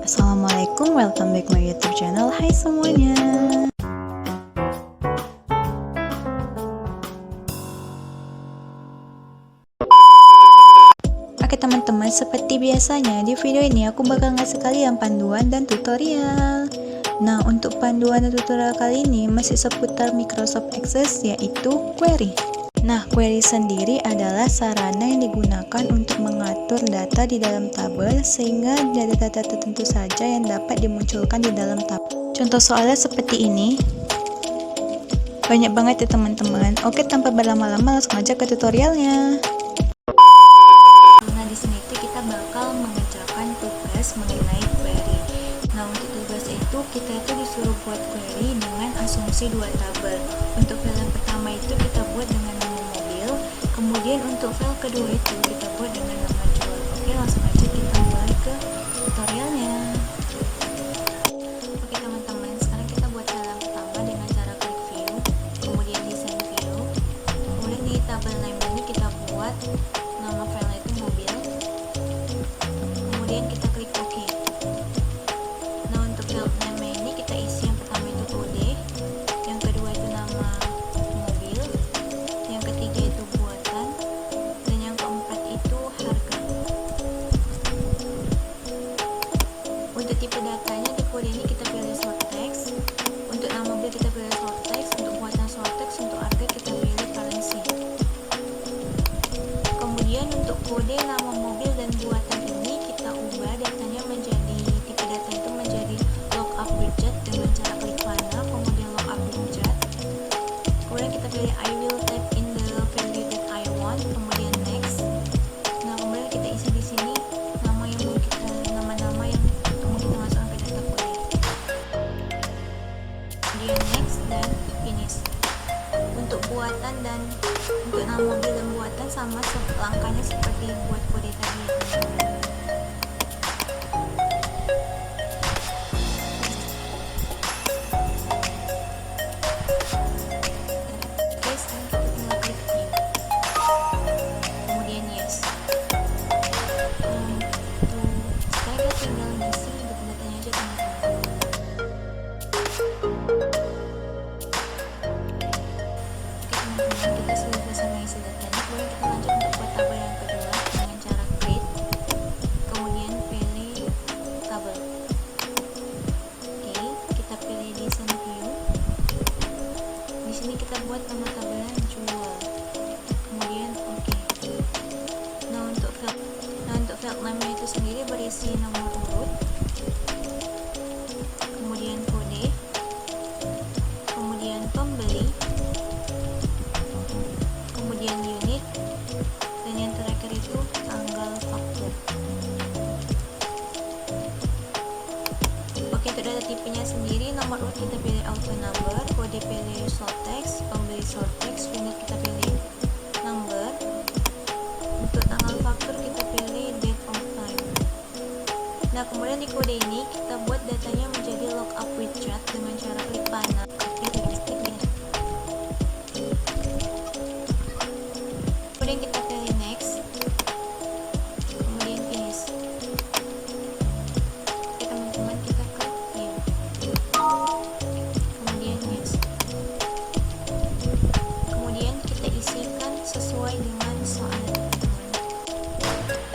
Assalamualaikum, welcome back my YouTube channel. Hai semuanya. Oke teman-teman, seperti biasanya di video ini aku bakal ngasih kalian panduan dan tutorial. Nah, untuk panduan dan tutorial kali ini masih seputar Microsoft Access, yaitu query. Nah, query sendiri adalah sarana yang digunakan untuk mengatur data di dalam tabel sehingga data-data tertentu saja yang dapat dimunculkan di dalam tabel. Contoh soalnya seperti ini. Banyak banget ya teman-teman. Oke, tanpa berlama-lama langsung aja ke tutorialnya. Nah, di sini kita bakal mengerjakan tugas mengenai query. Nah, untuk tugas itu kita disuruh buat query dengan asumsi dua tabel. Untuk file yang pertama itu kita buat dengan nama mobil, kemudian untuk file kedua itu kita buat dengan nama jual. Oke, langsung aja kita mulai ke tutorialnya. Oke teman-teman, sekarang kita buat file yang pertama dengan cara klik view, kemudian design view, kemudian di tabel name ini kita buat nama file itu mobil, kemudian kita klik OK. Nah, untuk file name ini kita isi yang pertama itu kode, yang kedua itu nama mobil, yang ketiga itu buatan, dan yang keempat itu harga. Untuk tipe datanya di kode ini kita pilih short text, untuk nama mobil kita pilih short text, untuk buatan short text, untuk harga kita pilih currency. Kemudian untuk kode nama mobil dan buatan ini kita ubah datanya menjadi tipe data itu menjadi lookup widget dengan cara klik panah, kemudian lookup widget. Kemudian kita pilih I will type in the value that I want, kemudian next. Nah, kemudian kita isi di sini nama yang mau kita nama-nama yang mau kita masukkan ke data kode. Kemudian next dan finish. Untuk buatan dan untuk nama mobil dan buatan sama langkahnya seperti buat kode tadi ya teman-teman. Oke, sekarang kita tinggal klik view, kemudian yes. Sekarang kita tinggal ngisi data-datanya aja teman-teman. Kita sudah selesai mengisi datanya, kemudian kita lanjut untuk buat tabel yang kedua dengan cara create, kemudian pilih tabel. Oke, kita pilih design view. Di sini kita buat nama tabelnya jual, kemudian oke. Nah, untuk field name itu sendiri berisi nomor urut, kemudian kode, kemudian pembeli, kemudian unit, dan yang terakhir itu tanggal faktur. Oke, untuk data tipenya sendiri, nomor urut kita pilih auto number, kode pilih short text, pembeli short text, unit kita pilih number, untuk tanggal faktur kita pilih date of time. Nah, kemudian di kode ini kita buat datanya menjadi lookup widget dengan cara klik panah. Kemudian kita pilih next, kemudian finish. Oke teman-teman, kita klik view, kemudian next, kemudian kita isikan sesuai dengan soalnya teman-teman.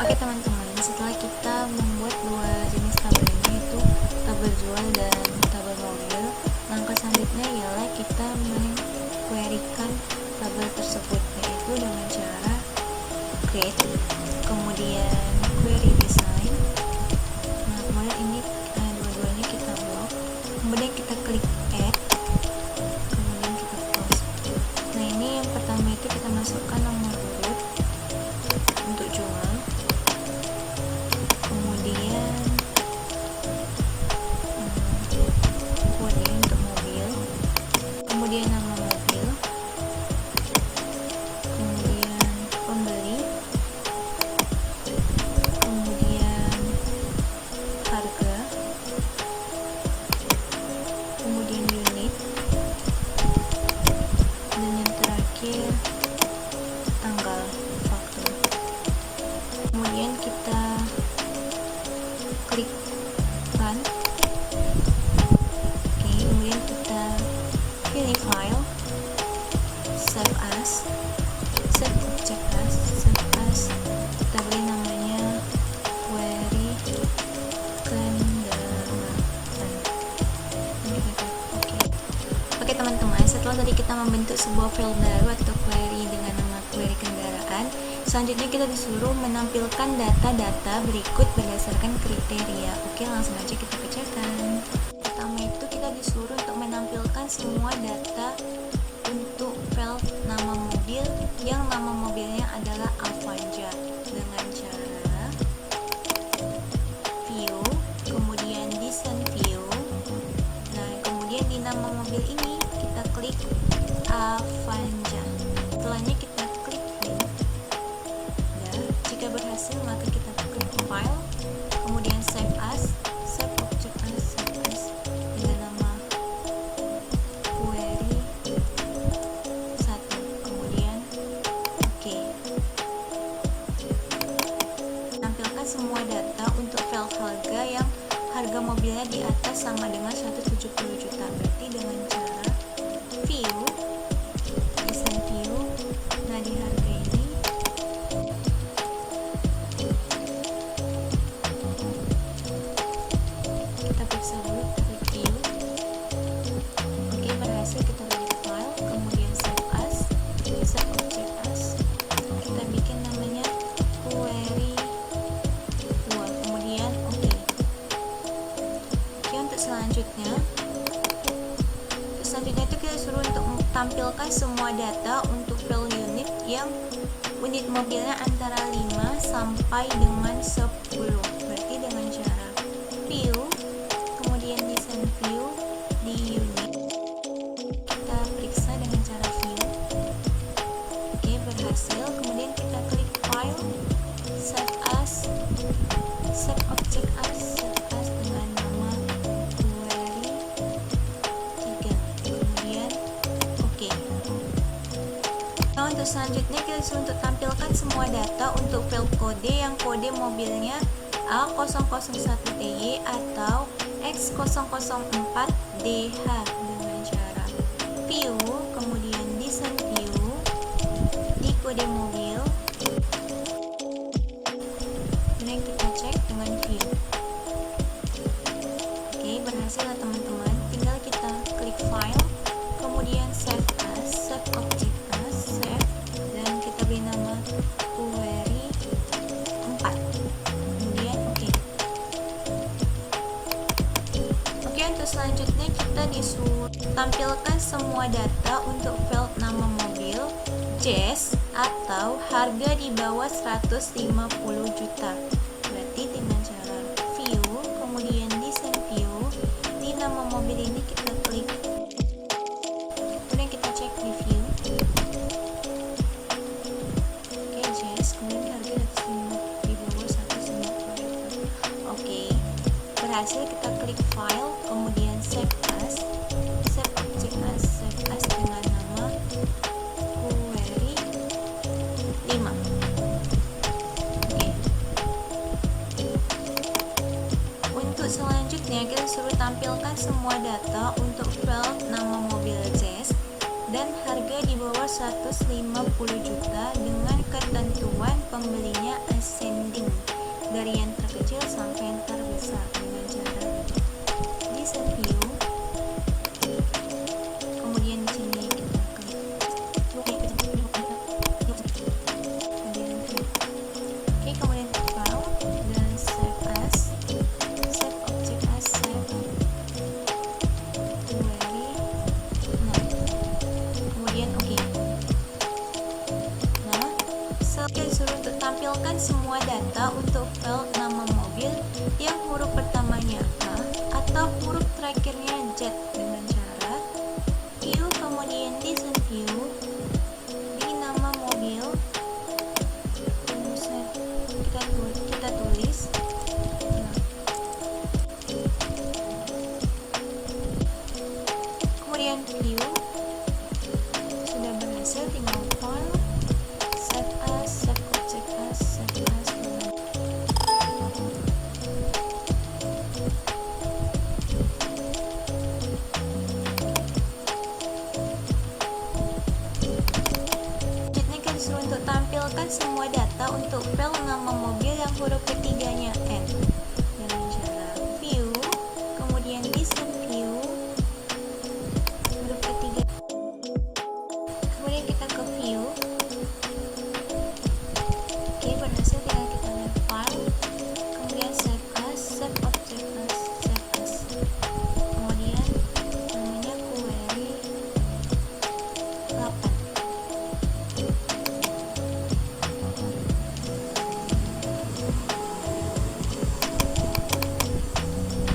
Oke teman-teman, setelah kita membuat dua jenis tabel ini, yaitu tabel jual dan tabel mobil, langkah selanjutnya ialah kita mengquerykan tabel tersebut, yaitu dengan cara create, kemudian query design. Nah, kemudian ini dua-duanya kita blok, kemudian kita klik add, kemudian kita close. Nah, ini yang pertama itu kita masukkan nomor urut untuk jual, kemudian run. Oke, kemudian kita pilih file, save as, save object as, save as, kita beri namanya query kendaraan. Oke teman-teman, setelah tadi kita membentuk sebuah file baru atau query dengan nama query kendaraan, selanjutnya kita disuruh menampilkan data-data berikut berdasarkan kriteria. Oke, langsung aja kita kerjakan. Pertama itu kita disuruh untuk menampilkan semua data untuk file nama mobil yang nama mobilnya adalah Avanza dengan cara view, kemudian design view. Nah, kemudian di nama mobil ini kita klik Avanza. Setelahnya kita klik print. Ya, jika berhasil maka kita klik file, kemudian save as, save object as, save as dengan nama query 1. Kemudian oke. Tampilkan semua data untuk file harga yang harga mobilnya di atas sama dengan 170 juta. Berarti dengan cara view, design view. Nah, di harga ini kita periksa dulu, klik view. Oke, berhasil, kita balik file, kemudian save as, save object as. Kita bikin namanya query 2, kemudian oke. Oke, untuk selanjutnya itu kita suruh untuk tampilkan semua data untuk file unit yang unit mobilnya antara 5 sampai dengan 10. Berarti dengan cara view, kemudian design view, di unit kita periksa dengan cara view. Oke, berhasil, kemudian kita klik file, save as, save object as, save as dengan nama query 3. Kemudian oke. Nah, untuk selanjutnya kita disuruh untuk tampilkan semua data untuk file kode yang kode mobilnya A001TY atau X004DH dengan cara view, kemudian design view, di kode mobil. Kemudian kita cek dengan view. Oke, berhasil ya teman-teman. Tinggal kita klik file, kemudian save as, save object as, save, dan kita beri nama query 4. Kemudian oke. Oke, untuk selanjutnya kita disuruh tampilkan semua data untuk file nama mobil Jazz atau harga di bawah 150 juta. Berarti dengan cara view, kemudian design view, di nama mobil ini kita klik, kemudian kita cek di view. Oke, Jazz, kemudian harga di bawah 150 juta. Oke, berhasil, kita klik file, kemudian save as, save object as, save as dengan nama query 5. Oke. Untuk selanjutnya kita suruh tampilkan semua data untuk file nama mobil Jazz dan harga di bawah 150 juta dengan ketentuan pembelinya ascending dari yang terkecil sampai yang terbesar dengan cara design view. Kemudian di sini kita klik oke, kemudian file dan save as, save object as, save query. Nah, kemudian oke. Nah, saya disuruh untuk tampilkan semua data untuk file nama mobil yang huruf pertamanya untuk file nama mobil yang huruf ketiganya N dengan cara view, kemudian design view, huruf ketiga, kemudian kita ke view. Oke, berhasil, tinggal kita lihat file, kemudian save as, save object as, save as, kemudian namanya query 8.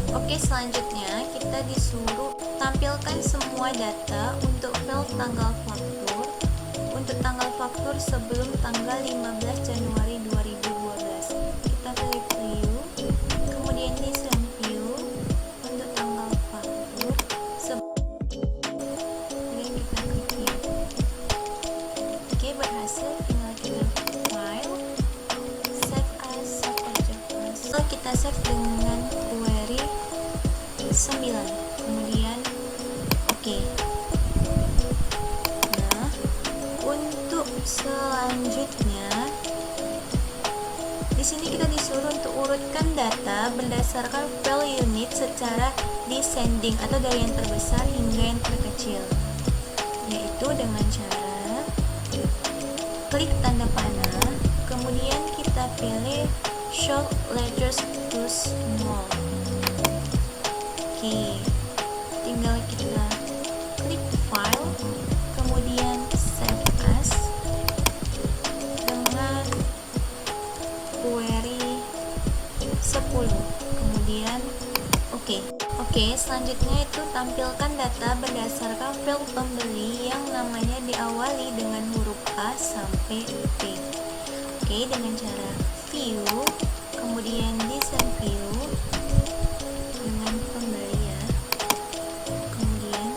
Oke, selanjutnya kita disuruh tampilkan semua data untuk file tanggal faktur untuk tanggal faktur sebelum tanggal 15 Januari 2012. Kita klik view, kemudian design view untuk tanggal faktur kemudian kita klik view. Oke, berhasil, tinggal kita file, save as, save object as. So, kita save dengan query 9, kemudian oke. Nah, untuk selanjutnya di sini kita disuruh untuk urutkan data berdasarkan file unit secara descending atau dari yang terbesar hingga yang terkecil, yaitu dengan cara klik tanda panah, kemudian kita pilih show ledgers to small. Oke, tinggal kita klik file, kemudian save as dengan query 10, kemudian oke. Selanjutnya itu tampilkan data berdasarkan file pembeli yang namanya diawali dengan huruf A sampai P. Oke, dengan cara view, kemudian design view dengan pembeli ya. Kemudian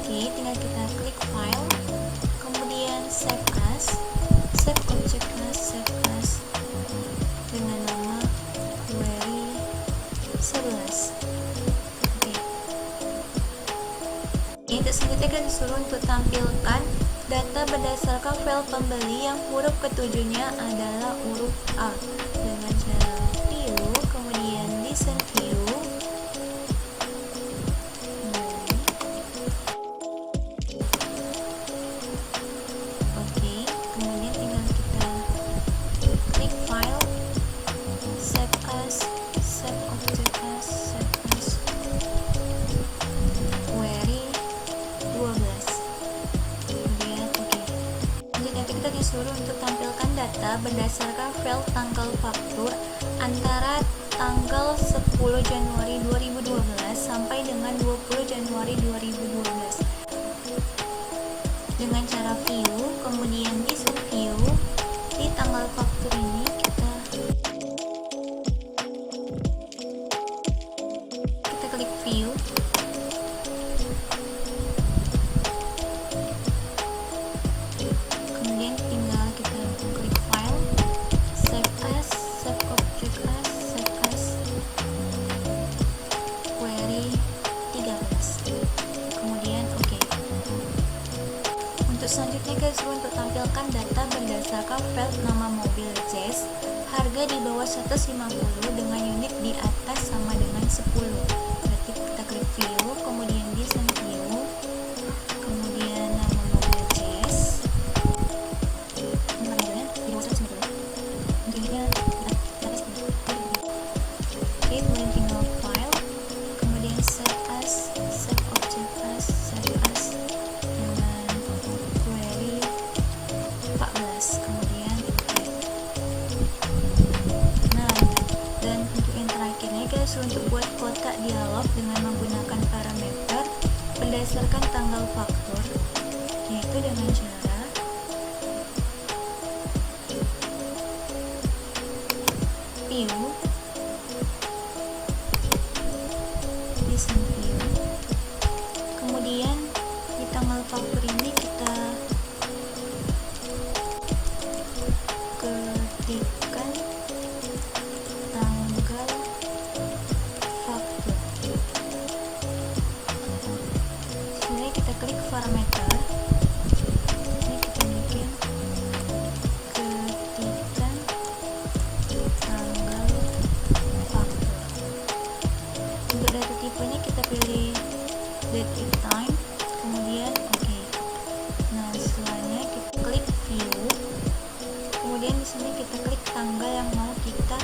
tinggal kita klik file, kemudian save as, save object as, save as dengan nama query 11. Untuk selanjutnya kita disuruh untuk tampilkan data berdasarkan file pembeli yang huruf ketujuhnya adalah huruf A dengan cara view, kemudian design view, kemudian tinggal kita klik file, save as, save object as, save as query 12. Kemudian selanjutnya kita disuruh untuk tampilkan data berdasarkan file tanggal faktur antara tanggal 10 Januari 2012 sampai dengan 20 Januari 2012 dengan cara view, kemudian design view. Di tanggal faktur ini kita klik view, kemudian tinggal kita klik file, save as, save object as, save as query 13, kemudian oke. Untuk selanjutnya kita disuruh untuk tampilkan data berdasarkan file nama mobil Jazz, harga di bawah 150 dengan unit di atas sama dengan 10. Berarti kita klik view, kemudian design view, kemudian nama mobil Jazz, harganya di bawah 150, untuk unitnya di atas 10. Oke, kemudian tinggal file, kemudian save as, save object as, save as dengan query 14, kemudian dan untuk yang terakhirnya kita disuruh untuk buat kotak dialog dengan menggunakan parameter berdasarkan tanggal faktur, yaitu dengan cara view, design view, kemudian di tanggal faktur ini kita ketikkan tanggal faktur. Sebenarnya kita klik kita klik tanggal yang mau kita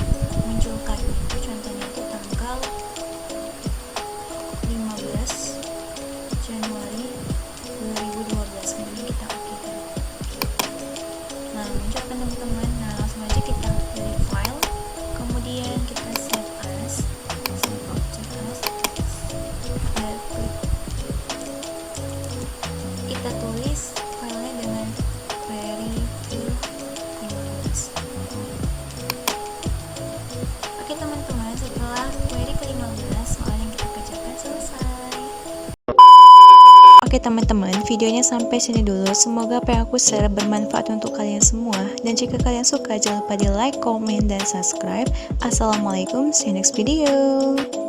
munculkan. Itu contohnya itu tanggal 15 Januari 2012. Kemudian kita oke kan. Nah, muncul kan teman-teman. Nah, langsung aja kita pilih file, kemudian kita save as, save object as, kita tulis filenya dengan query to 15. Oke teman-teman, setelah query ke 15, soal yang kita kerjakan selesai. Oke teman-teman, videonya sampai sini dulu. Semoga apa yang aku share bermanfaat untuk kalian semua. Dan jika kalian suka, jangan lupa di like, comment, dan subscribe. Assalamualaikum, see you next video.